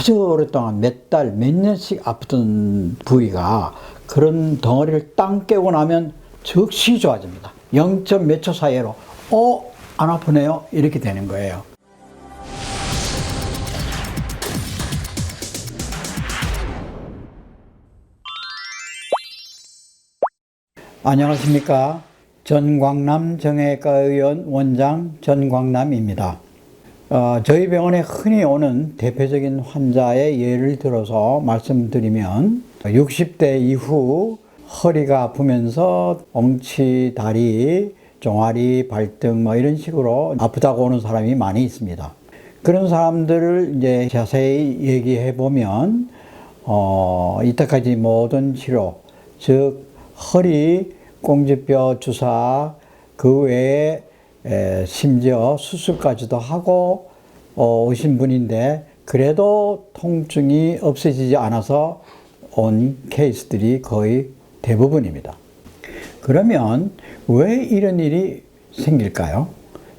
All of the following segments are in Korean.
아주 오랫동안 몇 달, 몇 년씩 아프던 부위가 그런 덩어리를 땅 깨고 나면 즉시 좋아집니다. 0. 몇 초 사이로 안 아프네요 이렇게 되는 거예요. 안녕하십니까. 전광남 정형외과의원 원장 전광남입니다. 저희 병원에 흔히 오는 대표적인 환자의 예를 들어서 말씀드리면 60대 이후 허리가 아프면서 엉치, 다리, 종아리, 발등 이런 식으로 아프다고 오는 사람이 많이 있습니다. 그런 사람들을 이제 자세히 얘기해 보면 이때까지 모든 치료, 즉 허리 꽁지뼈 주사 그 외에 심지어 수술까지도 하고 오신 분인데 그래도 통증이 없어지지 않아서 온 케이스들이 거의 대부분입니다. 그러면 왜 이런 일이 생길까요?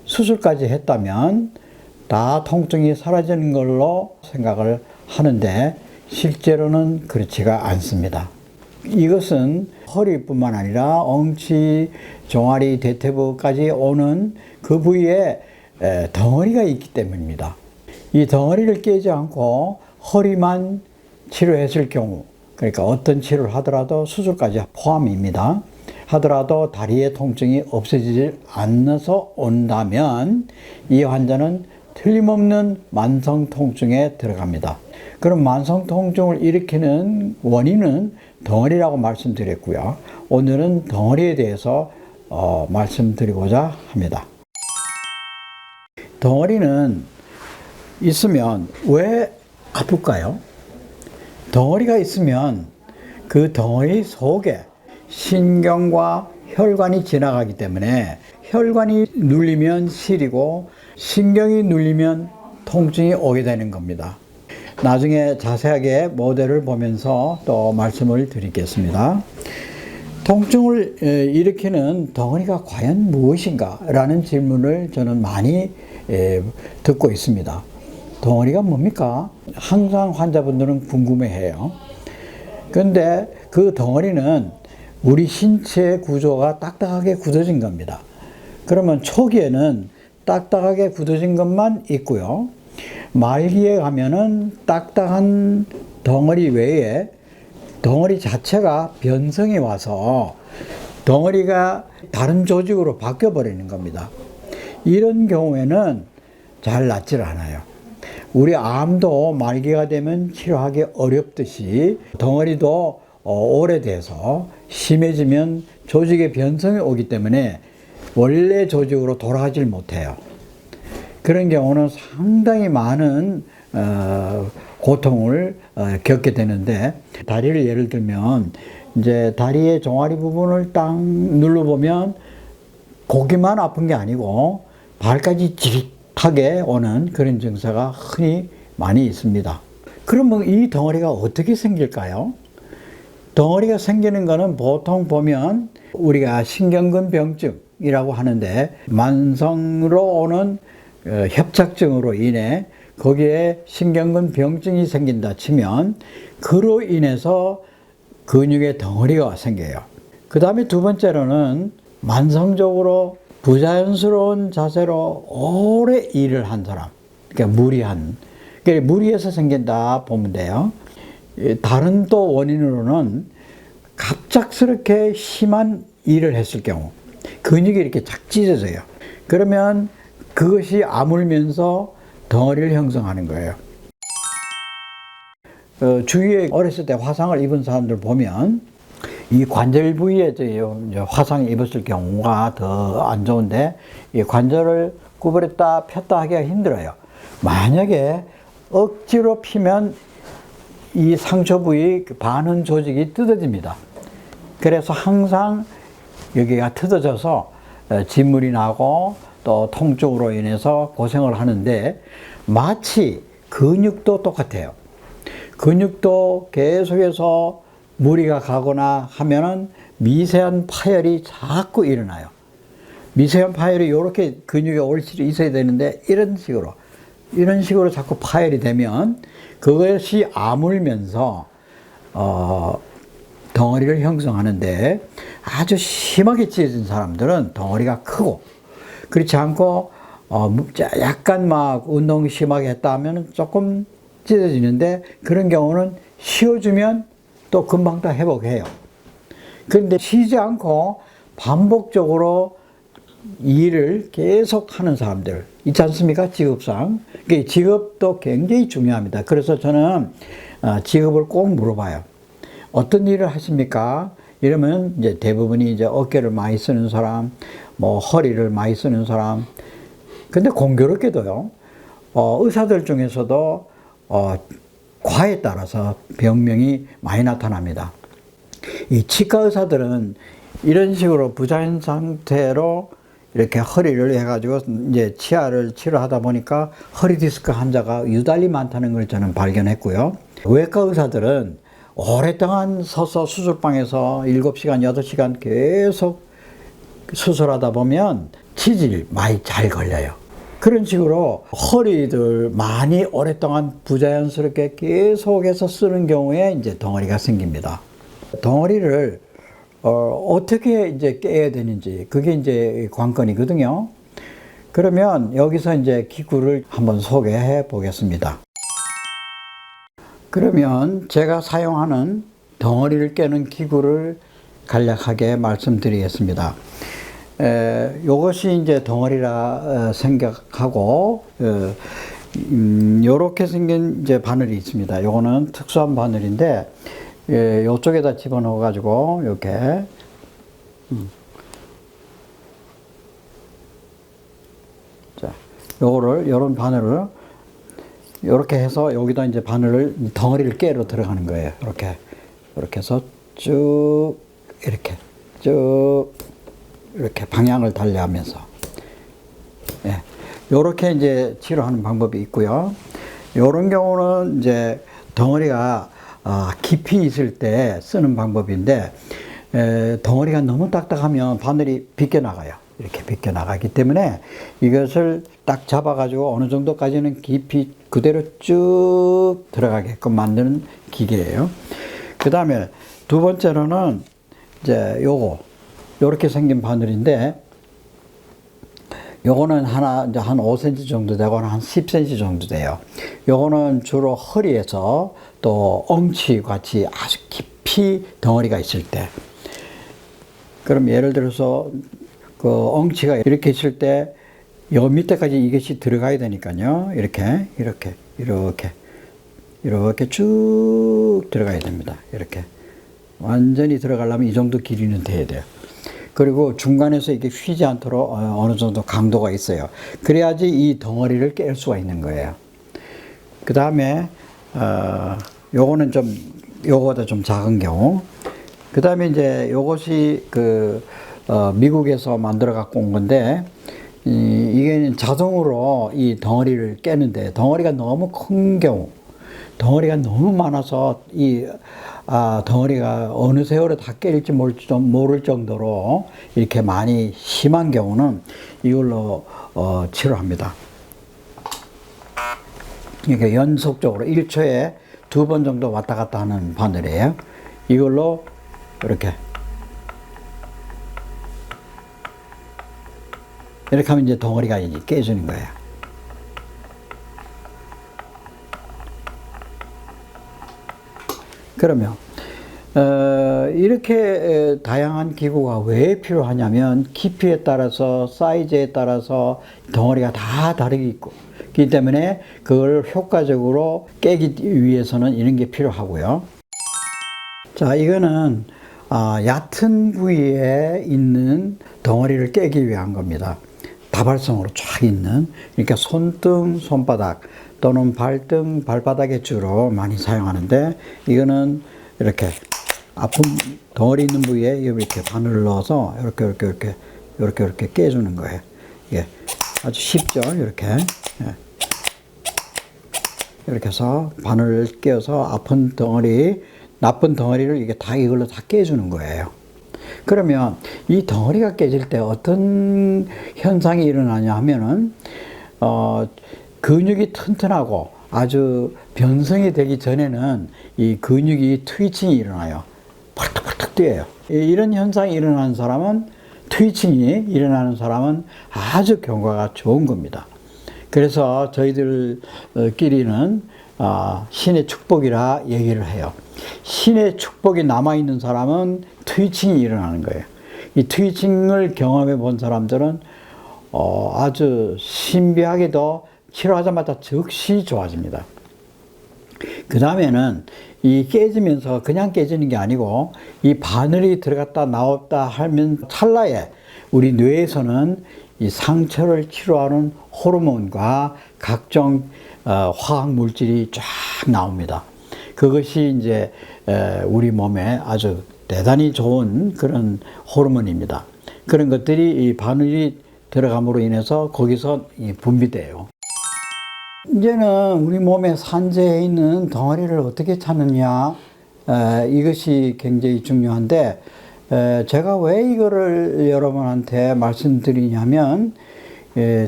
수술까지 했다면 다 통증이 사라지는 걸로 생각을 하는데 실제로는 그렇지가 않습니다. 이것은 허리뿐만 아니라 엉치, 종아리, 대퇴부까지 오는 그 부위에 덩어리가 있기 때문입니다. 이 덩어리를 깨지 않고 허리만 치료했을 경우, 그러니까 어떤 치료를 하더라도 수술까지 포함입니다. 하더라도 다리의 통증이 없어지지 않아서 온다면 이 환자는 틀림없는 만성 통증에 들어갑니다. 그럼 만성 통증을 일으키는 원인은 덩어리라고 말씀드렸고요. 오늘은 덩어리에 대해서 말씀드리고자 합니다. 덩어리는 있으면 왜 아플까요? 덩어리가 있으면 그 덩어리 속에 신경과 혈관이 지나가기 때문에 혈관이 눌리면 시리고 신경이 눌리면 통증이 오게 되는 겁니다. 나중에 자세하게 모델을 보면서 또 말씀을 드리겠습니다. 통증을 일으키는 덩어리가 과연 무엇인가? 라는 질문을 저는 많이 듣고 있습니다. 덩어리가 뭡니까? 항상 환자분들은 궁금해해요. 그런데 그 덩어리는 우리 신체 구조가 딱딱하게 굳어진 겁니다. 그러면 초기에는 딱딱하게 굳어진 것만 있고요. 말기에 가면은 딱딱한 덩어리 외에 덩어리 자체가 변성이 와서 덩어리가 다른 조직으로 바뀌어 버리는 겁니다. 이런 경우에는 잘 낫질 않아요. 우리 암도 말기가 되면 치료하기 어렵듯이 덩어리도 오래돼서 심해지면 조직의 변성이 오기 때문에 원래 조직으로 돌아가질 못해요. 그런 경우는 상당히 많은 고통을 겪게 되는데, 다리를 예를 들면 이제 다리의 종아리 부분을 딱 눌러보면 고기만 아픈 게 아니고 발까지 찌릿하게 오는 그런 증세가 흔히 많이 있습니다. 그러면 이 덩어리가 어떻게 생길까요? 덩어리가 생기는 거는 보통 보면 우리가 신경근 병증이라고 하는데, 만성으로 오는 협착증으로 인해 거기에 신경근 병증이 생긴다 치면 그로 인해서 근육의 덩어리가 생겨요. 그 다음에 두 번째로는 만성적으로 부자연스러운 자세로 오래 일을 한 사람, 그러니까 무리해서 생긴다 보면 돼요. 다른 또 원인으로는 갑작스럽게 심한 일을 했을 경우 근육이 이렇게 착 찢어져요. 그러면 그것이 아물면서 덩어리를 형성하는 거예요. 주위에 어렸을 때 화상을 입은 사람들 보면 이 관절 부위에 화상을 입었을 경우가 더 안 좋은데, 이 관절을 구부렸다 폈다 하기가 힘들어요. 만약에 억지로 피면 이 상처 부위 반은 조직이 뜯어집니다. 그래서 항상 여기가 뜯어져서 진물이 나고 또 통증으로 인해서 고생을 하는데, 마치 근육도 똑같아요. 근육도 계속해서 무리가 가거나 하면은 미세한 파열이 자꾸 일어나요. 미세한 파열이 이렇게 근육에 올실이 있어야 되는데 이런 식으로 이런 식으로 자꾸 파열이 되면 그것이 아물면서 덩어리를 형성하는데 아주 심하게 찢어진 사람들은 덩어리가 크고, 그렇지 않고 약간 막 운동 심하게 했다 하면 조금 찢어지는데, 그런 경우는 쉬어주면 또 금방 다 회복해요. 그런데 쉬지 않고 반복적으로 일을 계속 하는 사람들 있지 않습니까? 직업상. 직업도 굉장히 중요합니다. 그래서 저는 직업을 꼭 물어봐요. 어떤 일을 하십니까? 이러면 이제 대부분이 이제 어깨를 많이 쓰는 사람, 뭐 허리를 많이 쓰는 사람. 근데 공교롭게도요, 의사들 중에서도 과에 따라서 병명이 많이 나타납니다. 이 치과 의사들은 이런 식으로 부자연 상태로 이렇게 허리를 해가지고 이제 치아를 치료하다 보니까 허리 디스크 환자가 유달리 많다는 걸 저는 발견했고요. 외과 의사들은 오랫동안 서서 수술방에서 7시간, 8시간 계속 수술하다 보면 치질 많이 잘 걸려요. 그런 식으로 허리들 많이 오랫동안 부자연스럽게 계속해서 쓰는 경우에 이제 덩어리가 생깁니다. 덩어리를 어떻게 이제 깨야 되는지, 그게 이제 관건이거든요. 그러면 여기서 이제 기구를 한번 소개해 보겠습니다. 그러면 제가 사용하는 덩어리를 깨는 기구를 간략하게 말씀드리겠습니다. 요것이 이제 덩어리라 생각하고, 요렇게 생긴 이제 바늘이 있습니다. 요거는 특수한 바늘인데, 요쪽에다 집어넣어 가지고 이렇게 자, 요거를, 요런 바늘을 요렇게 해서 여기다 이제 바늘을, 덩어리를 깨러 들어가는 거예요. 이렇게 해서 쭉 이렇게 방향을 달리하면서, 예, 요렇게 이제 치료하는 방법이 있고요. 요런 경우는 이제 덩어리가 깊이 있을 때 쓰는 방법인데, 덩어리가 너무 딱딱하면 바늘이 비껴나가요. 이렇게 비껴나가기 때문에 이것을 딱 잡아가지고 어느 정도까지는 깊이 그대로 쭉 들어가게끔 만드는 기계예요. 그 다음에 두 번째로는 이제 요렇게 생긴 바늘인데, 요거는 하나 이제 한 5cm 정도 되고 한 10cm 정도 돼요. 요거는 주로 허리에서 또 엉치 같이 아주 깊이 덩어리가 있을 때, 그럼 예를 들어서 그 엉치가 이렇게 있을 때 요 밑에까지 이것이 들어가야 되니까요. 이렇게 쭉 들어가야 됩니다. 이렇게 완전히 들어가려면 이 정도 길이는 돼야 돼요. 그리고 중간에서 이게 휘지 않도록 어느 정도 강도가 있어요. 그래야지 이 덩어리를 깰 수가 있는 거예요. 그 다음에 요거는 요거보다 좀 작은 경우. 그 다음에 이제 요것이 미국에서 만들어 갖고 온 건데, 이게 자동으로 이 덩어리를 깨는데, 덩어리가 너무 큰 경우, 덩어리가 너무 많아서 덩어리가 어느 세월에 다 깰지 모를 정도로 이렇게 많이 심한 경우는 이걸로 치료합니다. 이렇게 연속적으로 1초에 2번 정도 왔다 갔다 하는 바늘이에요. 이걸로 이렇게 하면 이제 덩어리가 이제 깨지는 거예요. 그러면 이렇게 다양한 기구가 왜 필요하냐면, 깊이에 따라서 사이즈에 따라서 덩어리가 다 다르기 때문에 그걸 효과적으로 깨기 위해서는 이런 게 필요하고요. 자, 이거는 얕은 부위에 있는 덩어리를 깨기 위한 겁니다. 다발성으로 쫙 있는, 그러니까 손등, 손바닥 또는 발등, 발바닥에 주로 많이 사용하는데, 이거는 이렇게 아픈 덩어리 있는 부위에 이렇게 바늘을 넣어서 이렇게 깨주는 거예요. 예, 아주 쉽죠, 이렇게. 예. 이렇게 해서 바늘을 끼워서 아픈 덩어리, 나쁜 덩어리를 이걸로 다 깨주는 거예요. 그러면 이 덩어리가 깨질 때 어떤 현상이 일어나냐 하면은, 근육이 튼튼하고 아주 변성이 되기 전에는 이 근육이 트위칭이 일어나요. 펄떡펄떡 뛰어요. 이런 현상이 일어나는 사람은, 트위칭이 일어나는 사람은 아주 경과가 좋은 겁니다. 그래서 저희들끼리는 신의 축복이라 얘기를 해요. 신의 축복이 남아있는 사람은 트위칭이 일어나는 거예요. 이 트위칭을 경험해 본 사람들은 아주 신비하게도 치료하자마자 즉시 좋아집니다. 그 다음에는 이 깨지면서 그냥 깨지는 게 아니고 이 바늘이 들어갔다 나왔다 하면 찰나에 우리 뇌에서는 이 상처를 치료하는 호르몬과 각종 화학 물질이 쫙 나옵니다. 그것이 이제 우리 몸에 아주 대단히 좋은 그런 호르몬입니다. 그런 것들이 이 바늘이 들어감으로 인해서 거기서 분비돼요. 이제는 우리 몸에 산재해 있는 덩어리를 어떻게 찾느냐, 이것이 굉장히 중요한데, 제가 왜 이거를 여러분한테 말씀드리냐면,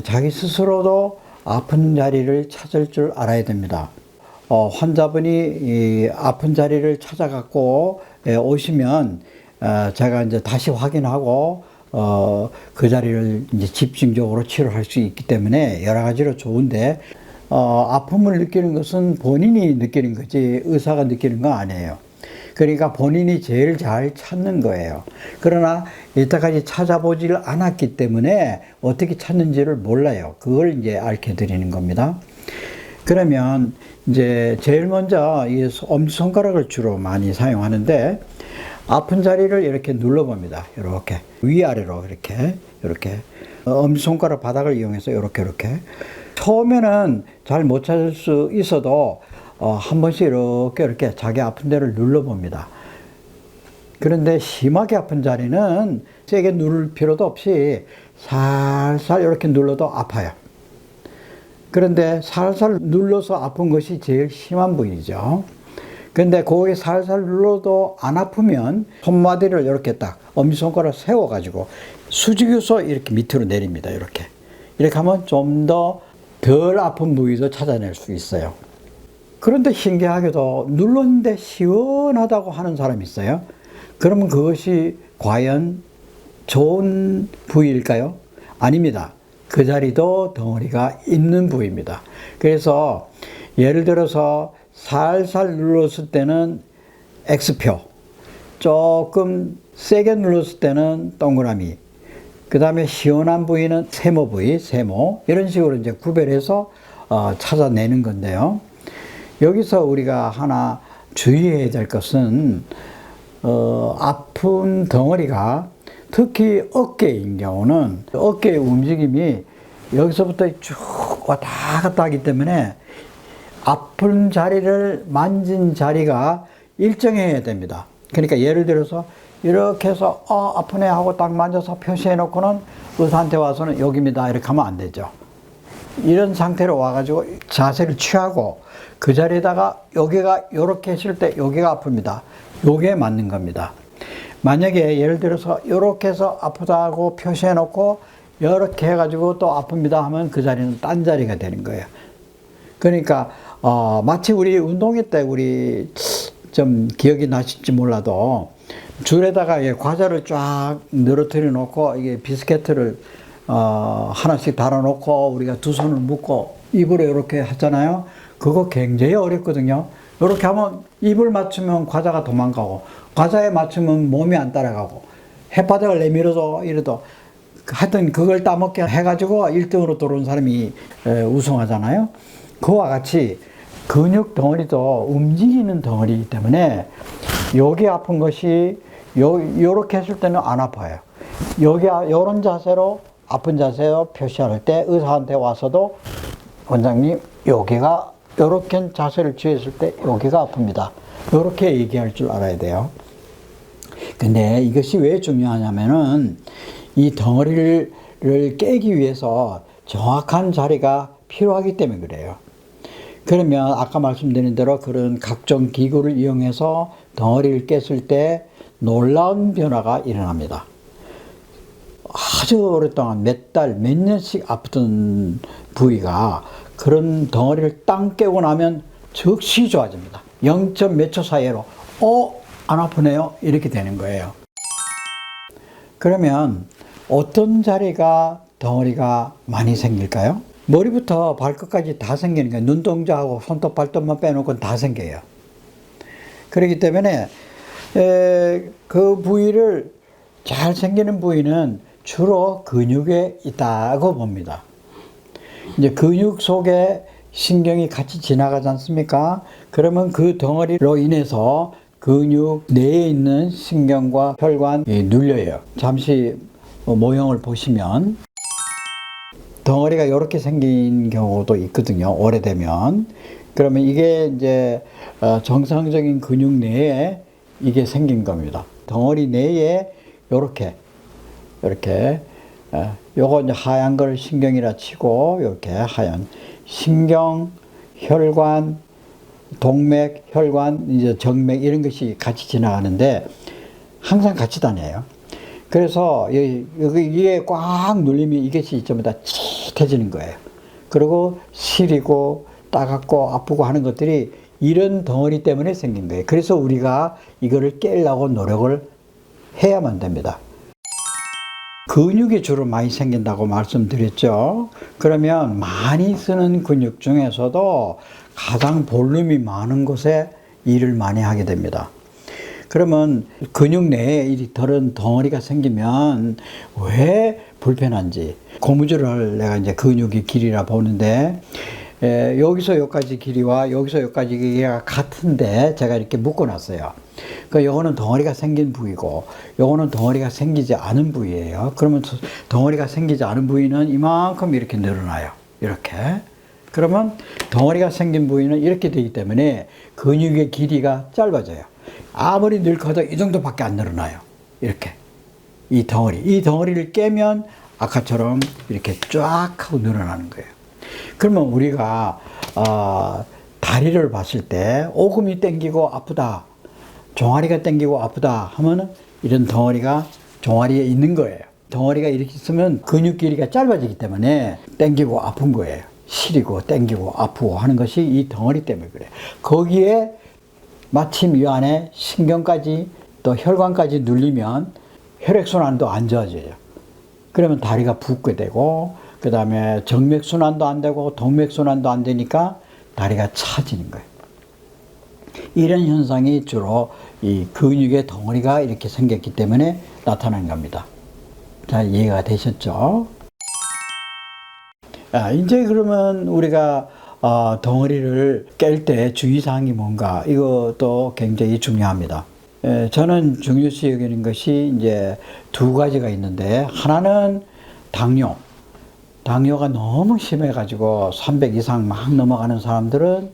자기 스스로도 아픈 자리를 찾을 줄 알아야 됩니다. 환자분이 이 아픈 자리를 찾아갖고 오시면 제가 이제 다시 확인하고 그 자리를 이제 집중적으로 치료할 수 있기 때문에 여러 가지로 좋은데, 아픔을 느끼는 것은 본인이 느끼는 거지 의사가 느끼는 건 아니에요. 그러니까 본인이 제일 잘 찾는 거예요. 그러나 이때까지 찾아보지를 않았기 때문에 어떻게 찾는지를 몰라요. 그걸 이제 알게 드리는 겁니다. 그러면 이제 제일 먼저 이 엄지손가락을 주로 많이 사용하는데, 아픈 자리를 이렇게 눌러봅니다. 이렇게 위아래로 이렇게 엄지손가락 바닥을 이용해서 이렇게 처음에는 잘 못 찾을 수 있어도 한 번씩 이렇게 자기 아픈 데를 눌러봅니다. 그런데 심하게 아픈 자리는 세게 누를 필요도 없이 살살 이렇게 눌러도 아파요. 그런데 살살 눌러서 아픈 것이 제일 심한 부위죠. 근데 거기 살살 눌러도 안 아프면 손마디를 이렇게 딱 엄지손가락 세워가지고 수직여서 이렇게 밑으로 내립니다. 이렇게 하면 좀 더 덜 아픈 부위도 찾아낼 수 있어요. 그런데 신기하게도 눌렀는데 시원하다고 하는 사람이 있어요. 그러면 그것이 과연 좋은 부위일까요? 아닙니다. 그 자리도 덩어리가 있는 부위입니다. 그래서 예를 들어서 살살 눌렀을 때는 X표, 조금 세게 눌렀을 때는 동그라미, 그 다음에 시원한 부위는 세모 부위, 세모, 이런 식으로 이제 구별해서 찾아내는 건데요. 여기서 우리가 하나 주의해야 될 것은, 아픈 덩어리가 특히 어깨인 경우는 어깨의 움직임이 여기서부터 쭉 왔다 갔다 하기 때문에 아픈 자리를 만진 자리가 일정해야 됩니다. 그러니까 예를 들어서 이렇게 해서 아프네 하고 딱 만져서 표시해 놓고는 의사한테 와서는 여기입니다 이렇게 하면 안 되죠. 이런 상태로 와가지고 자세를 취하고 그 자리에다가 여기가 이렇게 했을 때 여기가 아픕니다. 요게 맞는 겁니다. 만약에 예를 들어서 이렇게 해서 아프다고 표시해 놓고 이렇게 해가지고 또 아픕니다 하면 그 자리는 딴 자리가 되는 거예요. 그러니까 마치 우리 운동회 때 우리 좀 기억이 나실지 몰라도 줄에다가 과자를 쫙 늘어뜨려 놓고 이게 비스켓을 하나씩 달아 놓고 우리가 두 손을 묶고 입으로 이렇게 하잖아요. 그거 굉장히 어렵거든요. 이렇게 하면 입을 맞추면 과자가 도망가고 과자에 맞추면 몸이 안 따라가고 햇바닥을 내밀어도 이래도 하여튼 그걸 따먹게 해가지고 1등으로 들어온 사람이 우승하잖아요. 그와 같이 근육 덩어리도 움직이는 덩어리이기 때문에 여기 아픈 것이 요렇게 했을 때는 안 아파요. 여기 요런 자세로 아픈 자세로 표시할 때 의사한테 와서도 원장님 여기가 요렇게 자세를 취했을 때 여기가 아픕니다. 요렇게 얘기할 줄 알아야 돼요. 근데 이것이 왜 중요하냐면은 이 덩어리를 깨기 위해서 정확한 자리가 필요하기 때문에 그래요. 그러면 아까 말씀드린 대로 그런 각종 기구를 이용해서 덩어리를 깼을 때 놀라운 변화가 일어납니다. 아주 오랫동안 몇 달, 몇 년씩 아프던 부위가 그런 덩어리를 땅 깨고 나면 즉시 좋아집니다. 0. 몇 초 사이로 안 아프네요 이렇게 되는 거예요. 그러면 어떤 자리가 덩어리가 많이 생길까요? 머리부터 발끝까지 다 생기는 거예요. 눈동자하고 손톱 발톱만 빼놓고는 다 생겨요. 그렇기 때문에 그 부위를 잘 생기는 부위는 주로 근육에 있다고 봅니다. 이제 근육 속에 신경이 같이 지나가지 않습니까? 그러면 그 덩어리로 인해서 근육 내에 있는 신경과 혈관이 눌려요. 잠시 모형을 보시면 덩어리가 이렇게 생긴 경우도 있거든요. 오래되면. 그러면 이게 이제 정상적인 근육 내에 이게 생긴 겁니다. 덩어리 내에 요렇게 요거 이제 하얀 걸 신경이라 치고 이렇게 하얀 신경, 혈관, 동맥, 혈관, 이제 정맥 이런 것이 같이 지나가는데 항상 같이 다녀요. 그래서 이게 꽉 눌리면 이것이 전부 다 찌릿해지는 거예요. 그리고 시리고 따갑고 아프고 하는 것들이 이런 덩어리 때문에 생긴 거예요. 그래서 우리가 이거를 깨려고 노력을 해야만 됩니다. 근육이 주로 많이 생긴다고 말씀드렸죠. 그러면 많이 쓰는 근육 중에서도 가장 볼륨이 많은 곳에 일을 많이 하게 됩니다. 그러면 근육 내에 이 다른 덩어리가 생기면 왜 불편한지 고무줄을 내가 이제 근육의 길이라 보는데 여기서 여기까지 길이와 여기서 여기까지 길이가 같은데 제가 이렇게 묶어놨어요. 그러니까 요거는 덩어리가 생긴 부위고 요거는 덩어리가 생기지 않은 부위예요. 그러면 덩어리가 생기지 않은 부위는 이만큼 이렇게 늘어나요. 이렇게. 그러면 덩어리가 생긴 부위는 이렇게 되기 때문에 근육의 길이가 짧아져요. 아무리 늙어도 이 정도밖에 안 늘어나요. 이렇게. 이 덩어리를 깨면 아까처럼 이렇게 쫙 하고 늘어나는 거예요. 그러면 우리가 다리를 봤을 때 오금이 땡기고 아프다, 종아리가 땡기고 아프다 하면은 이런 덩어리가 종아리에 있는 거예요. 덩어리가 이렇게 있으면 근육 길이가 짧아지기 때문에 땡기고 아픈 거예요. 시리고 땡기고 아프고 하는 것이 이 덩어리 때문에 그래요. 거기에 마침 이 안에 신경까지 또 혈관까지 눌리면 혈액순환도 안 좋아져요. 그러면 다리가 붓게 되고 그 다음에 정맥순환도 안 되고 동맥순환도 안 되니까 다리가 차지는 거예요. 이런 현상이 주로 이 근육의 덩어리가 이렇게 생겼기 때문에 나타나는 겁니다. 자, 이해가 되셨죠? 이제 그러면 우리가 덩어리를 깰 때 주의사항이 뭔가 이것도 굉장히 중요합니다. 저는 중요시 여기는 것이 이제 두 가지가 있는데 하나는 당뇨가 너무 심해가지고 300 이상 막 넘어가는 사람들은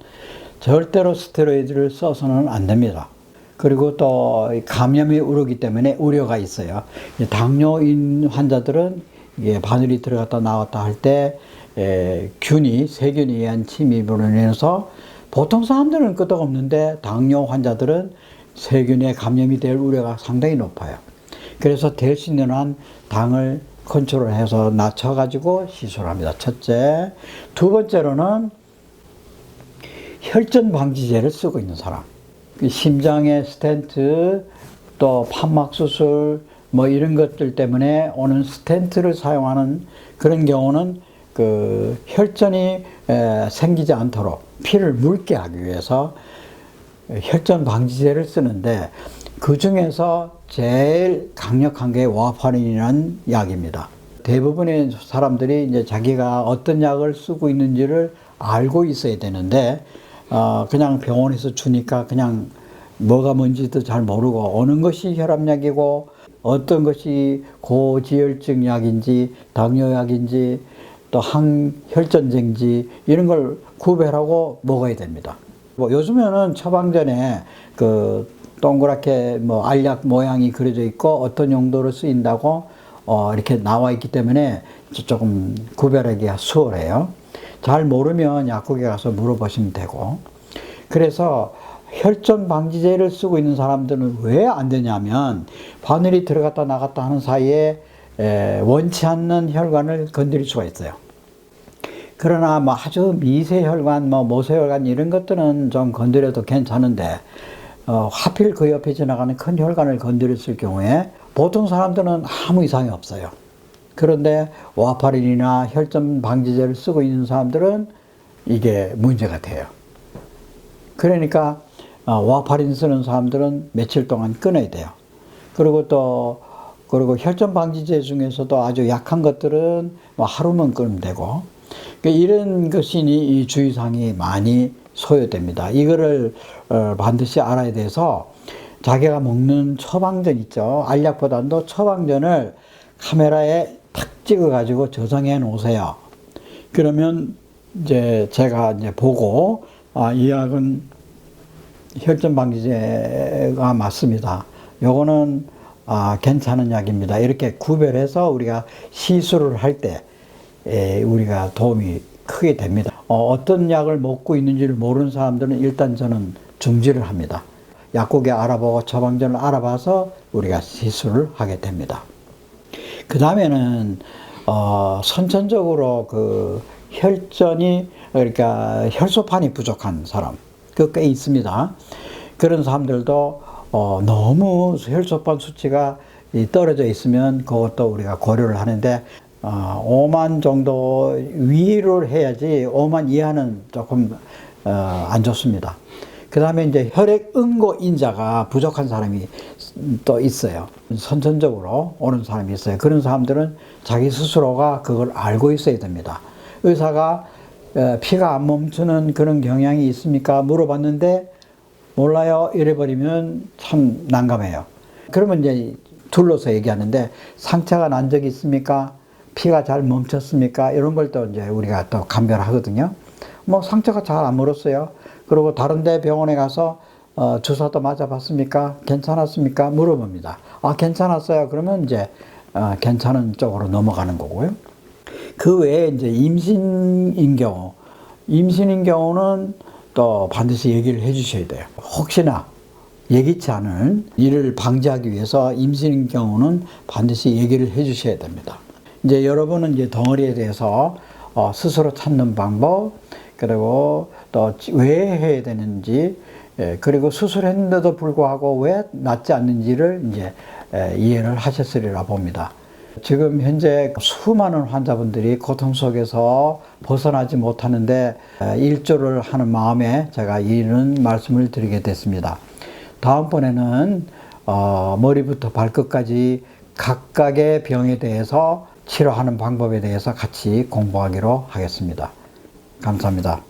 절대로 스테로이드를 써서는 안 됩니다. 그리고 또 감염이 오르기 때문에 우려가 있어요. 당뇨인 환자들은 이게 바늘이 들어갔다 나왔다 할 때 세균에 의한 침입으로 인해서 보통 사람들은 끄떡없는데 당뇨 환자들은 세균에 감염이 될 우려가 상당히 높아요. 그래서 될 수 있는 한 당을 컨트롤해서 낮춰가지고 시술을 합니다. 첫째. 두 번째로는 혈전 방지제를 쓰고 있는 사람. 심장의 스텐트, 또 판막 수술, 뭐 이런 것들 때문에 오는 스텐트를 사용하는 그런 경우는 그 혈전이 생기지 않도록 피를 묽게 하기 위해서 혈전 방지제를 쓰는데 그 중에서 제일 강력한 게 와파린이라는 약입니다. 대부분의 사람들이 이제 자기가 어떤 약을 쓰고 있는지를 알고 있어야 되는데 그냥 병원에서 주니까 그냥 뭐가 뭔지도 잘 모르고 어느 것이 혈압약이고 어떤 것이 고지혈증 약인지 당뇨약인지 또 항혈전제인지 이런 걸 구별하고 먹어야 됩니다. 뭐 요즘에는 처방전에 그 동그랗게 뭐 알약 모양이 그려져 있고 어떤 용도로 쓰인다고 이렇게 나와 있기 때문에 조금 구별하기가 수월해요. 잘 모르면 약국에 가서 물어보시면 되고. 그래서 혈전 방지제를 쓰고 있는 사람들은 왜 안 되냐면 바늘이 들어갔다 나갔다 하는 사이에 원치 않는 혈관을 건드릴 수가 있어요. 그러나 뭐 아주 미세혈관, 뭐 모세혈관 이런 것들은 좀 건드려도 괜찮은데 하필 그 옆에 지나가는 큰 혈관을 건드렸을 경우에 보통 사람들은 아무 이상이 없어요. 그런데 와파린이나 혈전 방지제를 쓰고 있는 사람들은 이게 문제가 돼요. 그러니까 와파린 쓰는 사람들은 며칠 동안 끊어야 돼요. 그리고 혈전 방지제 중에서도 아주 약한 것들은 뭐 하루만 끊으면 되고, 그러니까 이런 것이 이 주의사항이 많이 소요됩니다. 이거를 반드시 알아야 돼서 자기가 먹는 처방전 있죠. 알약보다도 처방전을 카메라에 탁 찍어 가지고 저장해 놓으세요. 그러면 이제 제가 이제 보고 이 약은 혈전 방지제가 맞습니다. 요거는 괜찮은 약입니다. 이렇게 구별해서 우리가 시술을 할 때 우리가 도움이 크게 됩니다. 어떤 약을 먹고 있는지를 모르는 사람들은 일단 저는 중지를 합니다. 약국에 알아보고 처방전을 알아봐서 우리가 시술을 하게 됩니다. 그 다음에는 선천적으로 그 혈전이, 그러니까 혈소판이 부족한 사람 그 꽤 있습니다. 그런 사람들도 너무 혈소판 수치가 떨어져 있으면 그것도 우리가 고려를 하는데 5만 정도 위를 해야지 5만 이하는 조금 안 좋습니다. 그 다음에 이제 혈액 응고 인자가 부족한 사람이 또 있어요. 선천적으로 오는 사람이 있어요. 그런 사람들은 자기 스스로가 그걸 알고 있어야 됩니다. 의사가 피가 안 멈추는 그런 경향이 있습니까? 물어봤는데 몰라요 이래버리면 참 난감해요. 그러면 이제 둘러서 얘기하는데 상처가 난 적이 있습니까? 피가 잘 멈췄습니까? 이런 걸 또 이제 우리가 또 감별하거든요. 뭐 상처가 잘 안 물었어요. 그리고 다른 데 병원에 가서 주사도 맞아봤습니까? 괜찮았습니까? 물어봅니다. 괜찮았어요. 그러면 이제 괜찮은 쪽으로 넘어가는 거고요. 그 외에 이제 임신인 경우는 또 반드시 얘기를 해 주셔야 돼요. 혹시나 예기치 않은 일을 방지하기 위해서 임신인 경우는 반드시 얘기를 해 주셔야 됩니다. 이제 여러분은 이제 덩어리에 대해서 스스로 찾는 방법, 그리고 또 왜 해야 되는지, 그리고 수술했는데도 불구하고 왜 낫지 않는지를 이제 이해를 하셨으리라 봅니다. 지금 현재 수많은 환자분들이 고통 속에서 벗어나지 못하는데 일조를 하는 마음에 제가 이런 말씀을 드리게 됐습니다. 다음번에는 머리부터 발끝까지 각각의 병에 대해서 치료하는 방법에 대해서 같이 공부하기로 하겠습니다. 감사합니다.